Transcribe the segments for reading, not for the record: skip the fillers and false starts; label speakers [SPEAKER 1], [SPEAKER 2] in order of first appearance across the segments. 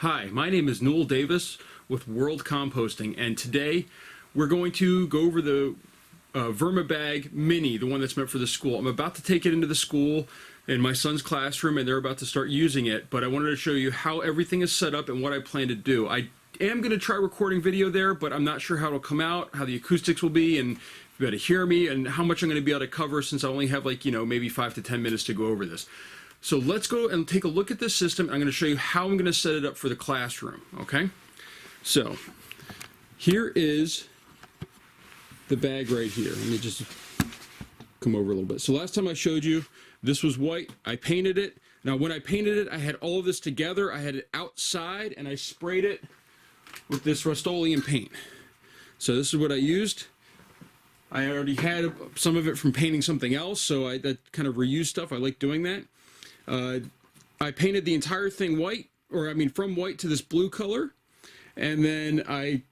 [SPEAKER 1] Hi, my name is Noel Davis with World Composting, and today we're going to go over the VermiBag Mini, the one that's meant for the school. I'm about to take it into the school in my son's classroom, and they're about to start using it, but I wanted to show you how everything is set up and what I plan to do. I am going to try recording video there, but I'm not sure how it'll come out, how the acoustics will be, and if you're able to hear me, and how much I'm going to be able to cover since I only have maybe 5 to 10 minutes to go over this. So let's go and take a look at this system. I'm going to show you how I'm going to set it up for the classroom, okay? So here is the bag right here. Let me just come over a little bit. So last time I showed you, this was white. I painted it. Now when I painted it, I had all of this together. I had it outside and I sprayed it with this Rust-Oleum paint. So this is what I used. I already had some of it from painting something else, so that kind of reused stuff. I like doing that. I painted the entire thing white, from white to this blue color, and then I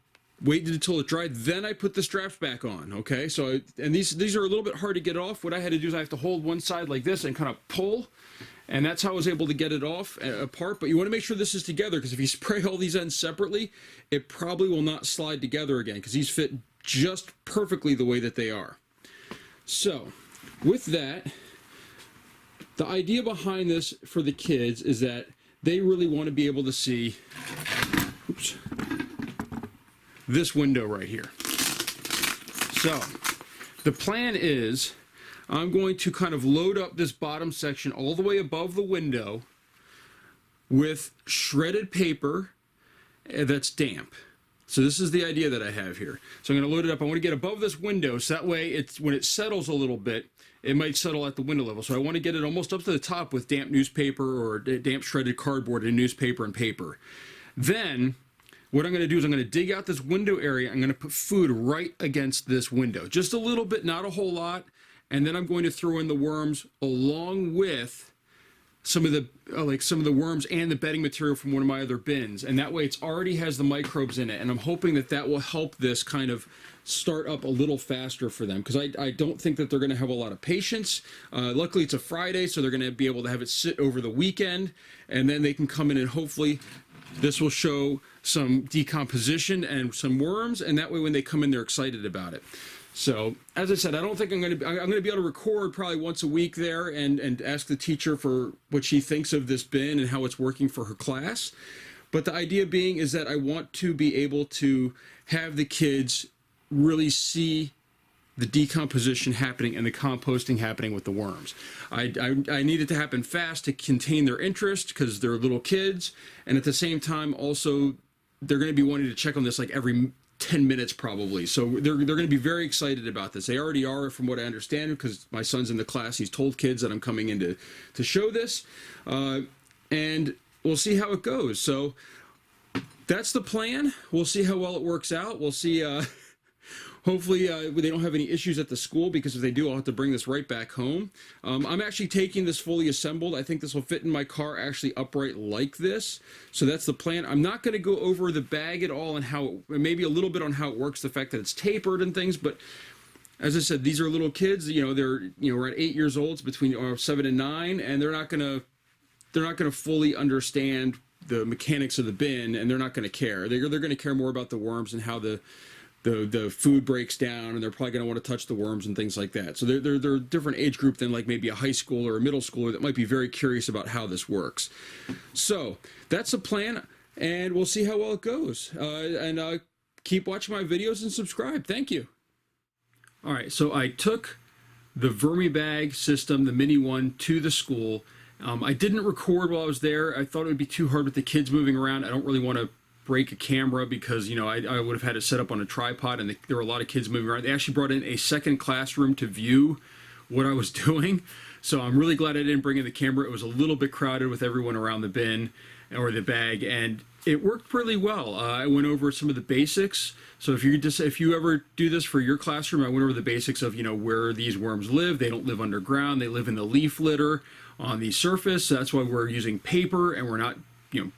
[SPEAKER 1] waited until it dried. Then I put the straps back on. Okay, so these are a little bit hard to get off. What I had to do is I have to hold one side like this and kind of pull, and that's how I was able to get it off apart. But you want to make sure this is together, because if you spray all these ends separately, it probably will not slide together again, because these fit just perfectly the way that they are. So with that, the idea behind this for the kids is that they really want to be able to see this window right here. So the plan is I'm going to kind of load up this bottom section all the way above the window with shredded paper that's damp. So this is the idea that I have here. So I'm going to load it up. I want to get above this window, so that way when it settles a little bit, it might settle at the window level. So I want to get it almost up to the top with damp newspaper or damp shredded cardboard and newspaper and paper. Then what I'm going to do is I'm going to dig out this window area. I'm going to put food right against this window, just a little bit, not a whole lot. And then I'm going to throw in the worms along with some of the worms and the bedding material from one of my other bins, and that way it already has the microbes in it, and I'm hoping that will help this kind of start up a little faster for them, because I don't think that they're going to have a lot of patience. Luckily it's a Friday, so they're going to be able to have it sit over the weekend, and then they can come in and hopefully this will show some decomposition and some worms, and that way when they come in they're excited about it. So, as I said, I don't think I'm going to be able to record probably once a week there and ask the teacher for what she thinks of this bin and how it's working for her class. But the idea being is that I want to be able to have the kids really see the decomposition happening and the composting happening with the worms. I need it to happen fast to contain their interest, because they're little kids, and at the same time also they're going to be wanting to check on this like every 10 minutes probably. So they're going to be very excited about this. They already are, from what I understand, because my son's in the class. He's told kids that I'm coming in to show this, and we'll see how it goes. So that's the plan. We'll see how well it works out. We'll see. Hopefully they don't have any issues at the school, because if they do, I'll have to bring this right back home. I'm actually taking this fully assembled. I think this will fit in my car actually upright like this. So that's the plan. I'm not going to go over the bag at all and maybe a little bit on how it works, the fact that it's tapered and things. But as I said, these are little kids. We're at 8 years old, it's between 7 and 9, and they're not going to fully understand the mechanics of the bin, and they're not going to care. They're going to care more about the worms and how the food breaks down, and they're probably going to want to touch the worms and things like that. So they're a different age group than like maybe a high schooler or a middle schooler that might be very curious about how this works. So that's the plan, and we'll see how well it goes. And keep watching my videos and subscribe. Thank you. All right, so I took the VermiBag system, the mini one, to the school. I didn't record while I was there. I thought it would be too hard with the kids moving around. I don't really want to break a camera, because I would have had it set up on a tripod, and there were a lot of kids moving around. They actually brought in a second classroom to view what I was doing, so I'm really glad I didn't bring in the camera. It was a little bit crowded with everyone around the bin or the bag, and it worked pretty well. I went over some of the basics. So if you ever do this for your classroom, I went over the basics of where these worms live. They don't live underground. They live in the leaf litter on the surface. So that's why we're using paper, and we're not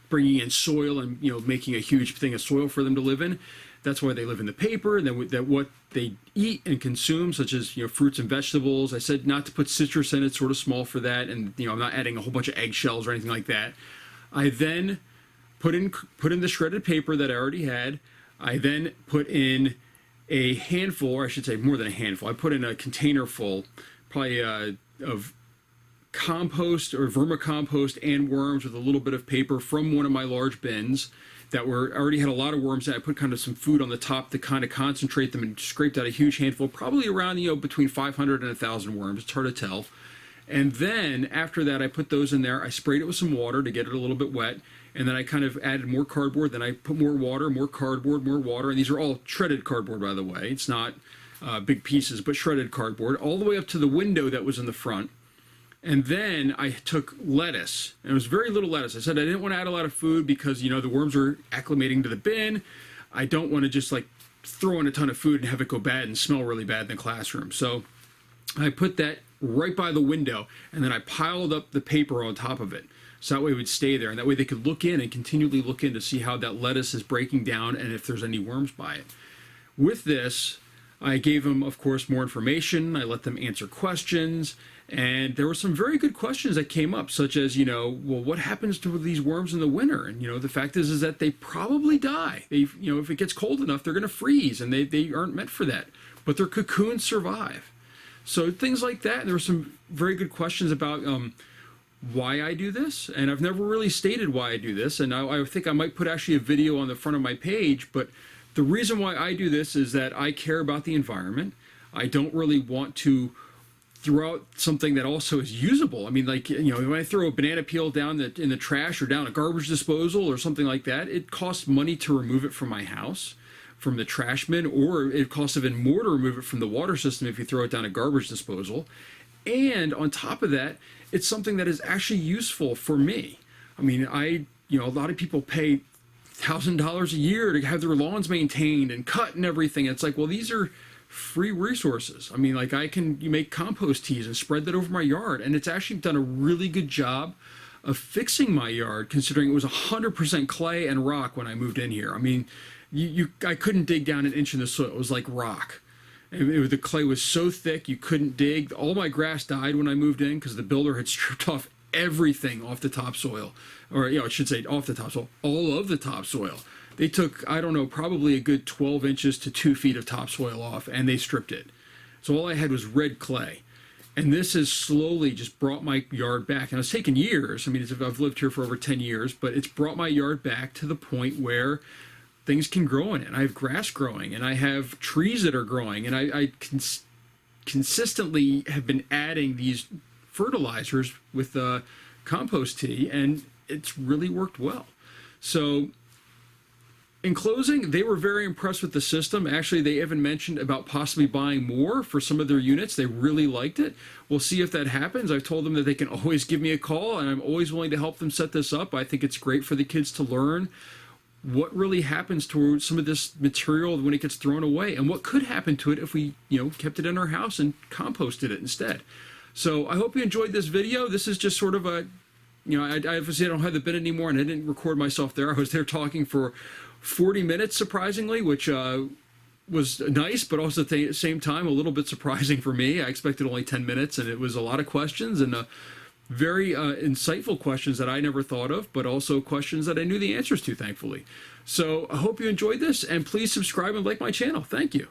[SPEAKER 1] bringing in soil and making a huge thing of soil for them to live in. That's why they live in the paper, and then what they eat and consume, such as fruits and vegetables. I said not to put citrus in; it's sort of small for that, and I'm not adding a whole bunch of eggshells or anything like that. I then put in the shredded paper that I already had. I then put in a handful, or I should say more than a handful. I put in a container full, probably of compost or vermicompost and worms with a little bit of paper from one of my large bins that already had a lot of worms in. I put kind of some food on the top to kind of concentrate them and scraped out a huge handful, probably around, between 500 and 1,000 worms. It's hard to tell. And then after that, I put those in there. I sprayed it with some water to get it a little bit wet. And then I kind of added more cardboard. Then I put more water, more cardboard, more water. And these are all shredded cardboard, by the way. It's not big pieces, but shredded cardboard, all the way up to the window that was in the front. And then I took lettuce, and it was very little lettuce. I said I didn't want to add a lot of food because, the worms are acclimating to the bin. I don't want to just like throw in a ton of food and have it go bad and smell really bad in the classroom. So I put that right by the window, and then I piled up the paper on top of it. So that way it would stay there, and that way they could look in and continually look in to see how that lettuce is breaking down and if there's any worms by it. With this, I gave them, of course, more information. I let them answer questions. And there were some very good questions that came up, such as, well, what happens to these worms in the winter? And, the fact is that they probably die. If it gets cold enough, they're going to freeze, and they aren't meant for that. But their cocoons survive. So things like that. And there were some very good questions about why I do this. And I've never really stated why I do this. And I think I might put actually a video on the front of my page. But the reason why I do this is that I care about the environment. I don't really want to throw out something that also is usable. I mean, like, when I throw a banana peel down in the trash or down a garbage disposal or something like that, it costs money to remove it from my house, from the trash bin, or it costs even more to remove it from the water system if you throw it down a garbage disposal. And on top of that, it's something that is actually useful for me. I mean, a lot of people pay $1,000 a year to have their lawns maintained and cut and everything. It's like, well, these are free resources. I mean, like, you make compost teas and spread that over my yard, and it's actually done a really good job of fixing my yard, considering it was 100% clay and rock when I moved in here. I mean, I couldn't dig down an inch in the soil. It was like rock. The clay was so thick you couldn't dig. All my grass died when I moved in because the builder had stripped off everything off the topsoil, or I should say off the topsoil, all of the topsoil. They took, I don't know, probably a good 12 inches to 2 feet of topsoil off, and they stripped it. So all I had was red clay. And this has slowly just brought my yard back. And it's taken years. I mean, I've lived here for over 10 years, but it's brought my yard back to the point where things can grow in it. And I have grass growing, and I have trees that are growing, and I consistently have been adding these fertilizers with compost tea, and it's really worked well. So in closing, they were very impressed with the system. Actually, they even mentioned about possibly buying more for some of their units. They really liked it. We'll see if that happens. I've told them that they can always give me a call, and I'm always willing to help them set this up. I think it's great for the kids to learn what really happens to some of this material when it gets thrown away, and what could happen to it if we, kept it in our house and composted it instead. So I hope you enjoyed this video. This is just sort of a, I obviously don't have the bin anymore, and I didn't record myself there. I was there talking for 40 minutes, surprisingly, which was nice, but also at the same time a little bit surprising for me. I expected only 10 minutes, and it was a lot of questions, and very insightful questions that I never thought of, but also questions that I knew the answers to, thankfully. So I hope you enjoyed this, and please subscribe and like my channel. Thank you.